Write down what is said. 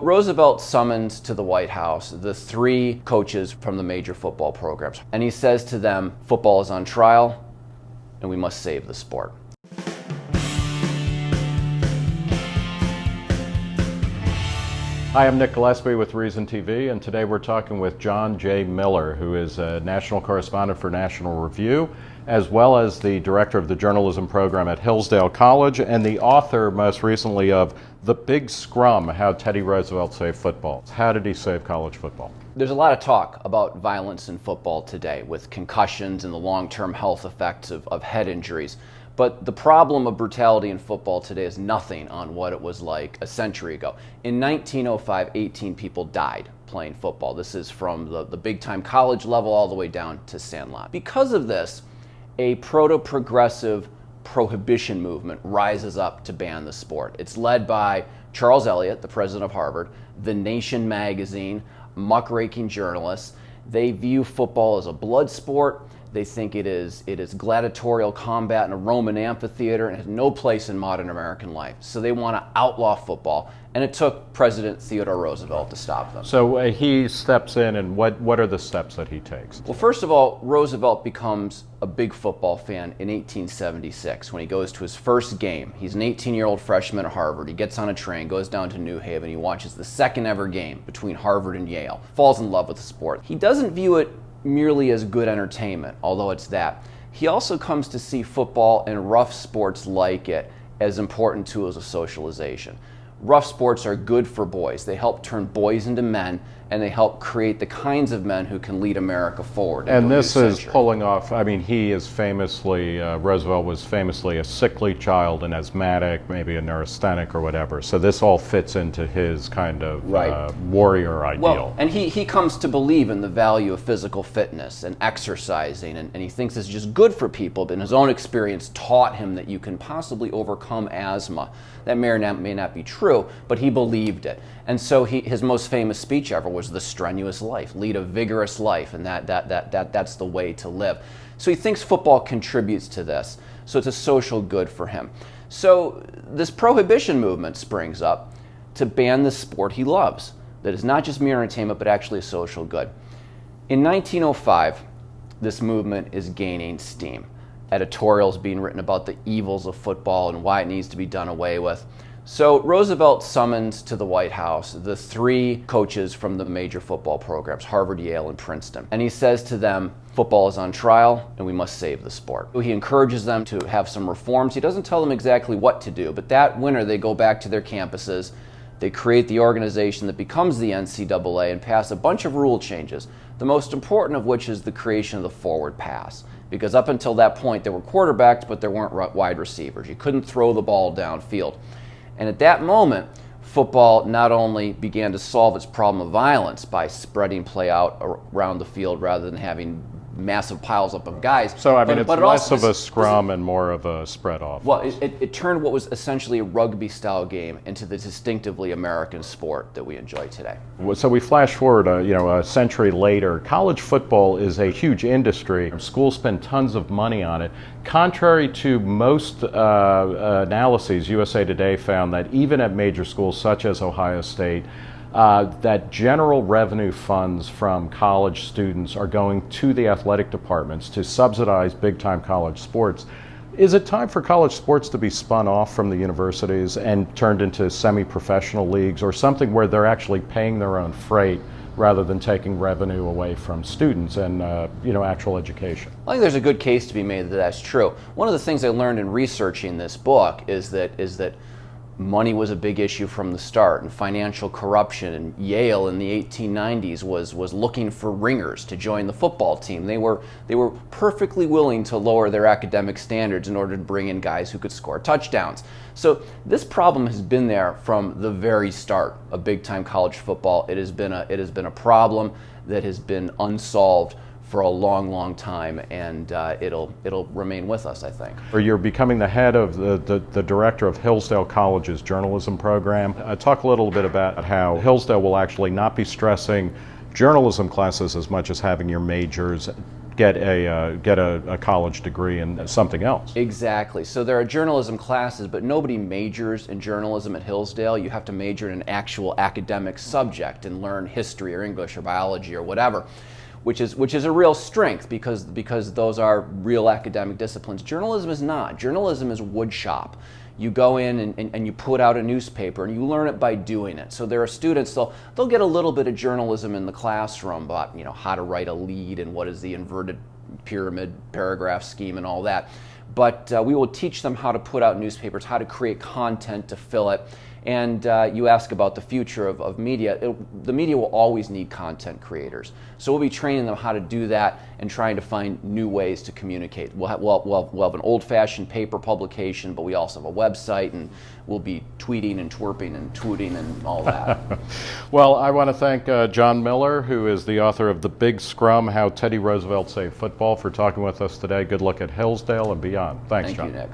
Roosevelt summons to the White House the three coaches from the major football programs, and he says to them, football is on trial, and we must save the sport. Hi, I'm Nick Gillespie with Reason TV, and today we're talking with John J. Miller, who is a national correspondent for National Review, as well as the director of the journalism program at Hillsdale College, and the author most recently of The Big Scrum, How Teddy Roosevelt Saved Football. How did he save college football? There's a lot of talk about violence in football today, with concussions and the long-term health effects of head injuries. But the problem of brutality in football today is nothing on what it was like a century ago. In 1905, 18 people died playing football. This is from the big-time college level all the way down to sandlot. Because of this, a proto-progressive prohibition movement rises up to ban the sport. It's led by Charles Eliot, the president of Harvard, The Nation magazine, muckraking journalists. They view football as a blood sport. They think it is gladiatorial combat in a Roman amphitheater and has no place in modern American life. So they want to outlaw football, and it took President Theodore Roosevelt to stop them. So he steps in, and what are the steps that he takes? Well, first of all, Roosevelt becomes a big football fan in 1876 when he goes to his first game. He's an 18-year-old freshman at Harvard. He gets on a train, goes down to New Haven. He watches the second ever game between Harvard and Yale, falls in love with the sport. He doesn't view it merely as good entertainment, although it's that. He also comes to see football and rough sports like it as important tools of socialization. Rough sports are good for boys. They help turn boys into men, and they help create the kinds of men who can lead America forward. And this is pulling off, I mean, he is famously, Roosevelt was famously a sickly child, an asthmatic, maybe a neurasthenic or whatever. So this all fits into his kind of warrior ideal. Well, and he comes to believe in the value of physical fitness and exercising, and he thinks it's just good for people, but in his own experience taught him that you can possibly overcome asthma. That may or may not be true, but he believed it. And so his most famous speech ever was the strenuous life, lead a vigorous life, and that's the way to live. So he thinks football contributes to this, so it's a social good for him. So this prohibition movement springs up to ban the sport he loves, that is not just mere entertainment, but actually a social good. In 1905, this movement is gaining steam. Editorials being written about the evils of football and why it needs to be done away with. So Roosevelt summons to the White House the three coaches from the major football programs, Harvard, Yale, and Princeton. And he says to them, football is on trial, and we must save the sport. He encourages them to have some reforms. He doesn't tell them exactly what to do, but that winter they go back to their campuses. They create the organization that becomes the NCAA and pass a bunch of rule changes, the most important of which is the creation of the forward pass. Because up until that point, there were quarterbacks, but there weren't wide receivers. You couldn't throw the ball downfield. And at that moment, football not only began to solve its problem of violence by spreading play out around the field rather than having massive piles up of guys. So, I mean, it's less of a scrum and more of a spread offense. Well, it turned what was essentially a rugby-style game into the distinctively American sport that we enjoy today. So we flash forward, a century later. College football is a huge industry. Schools spend tons of money on it. Contrary to most analyses, USA Today found that even at major schools such as Ohio State, that general revenue funds from college students are going to the athletic departments to subsidize big-time college sports. Is it time for college sports to be spun off from the universities and turned into semi-professional leagues or something where they're actually paying their own freight rather than taking revenue away from students and actual education? I think there's a good case to be made that that's true. One of the things I learned in researching this book is that money was a big issue from the start, and financial corruption. And Yale in the 1890s was looking for ringers to join the football team. They were perfectly willing to lower their academic standards in order to bring in guys who could score touchdowns. So this problem has been there from the very start of big-time college football. It has been a problem that has been unsolved for a long, long time, and it'll remain with us, I think. Or you're becoming the head of the director of Hillsdale College's journalism program. Talk a little bit about how Hillsdale will actually not be stressing journalism classes as much as having your majors get a college degree in something else. Exactly. So there are journalism classes, but nobody majors in journalism at Hillsdale. You have to major in an actual academic subject and learn history or English or biology or whatever, which is a real strength because those are real academic disciplines. Journalism is not. Journalism is woodshop. You go in and you put out a newspaper and you learn it by doing it. So there are students, they'll get a little bit of journalism in the classroom about how to write a lead and what is the inverted pyramid paragraph scheme and all that. But we will teach them how to put out newspapers, how to create content to fill it. And you ask about the future of media. The media will always need content creators. So we'll be training them how to do that and trying to find new ways to communicate. We'll have an old-fashioned paper publication, but we also have a website, and we'll be tweeting and twerping and tooting and all that. Well, I want to thank John Miller, who is the author of The Big Scrum, How Teddy Roosevelt Saved Football, for talking with us today. Good luck at Hillsdale and beyond. Thanks, John. Thank you, Nick.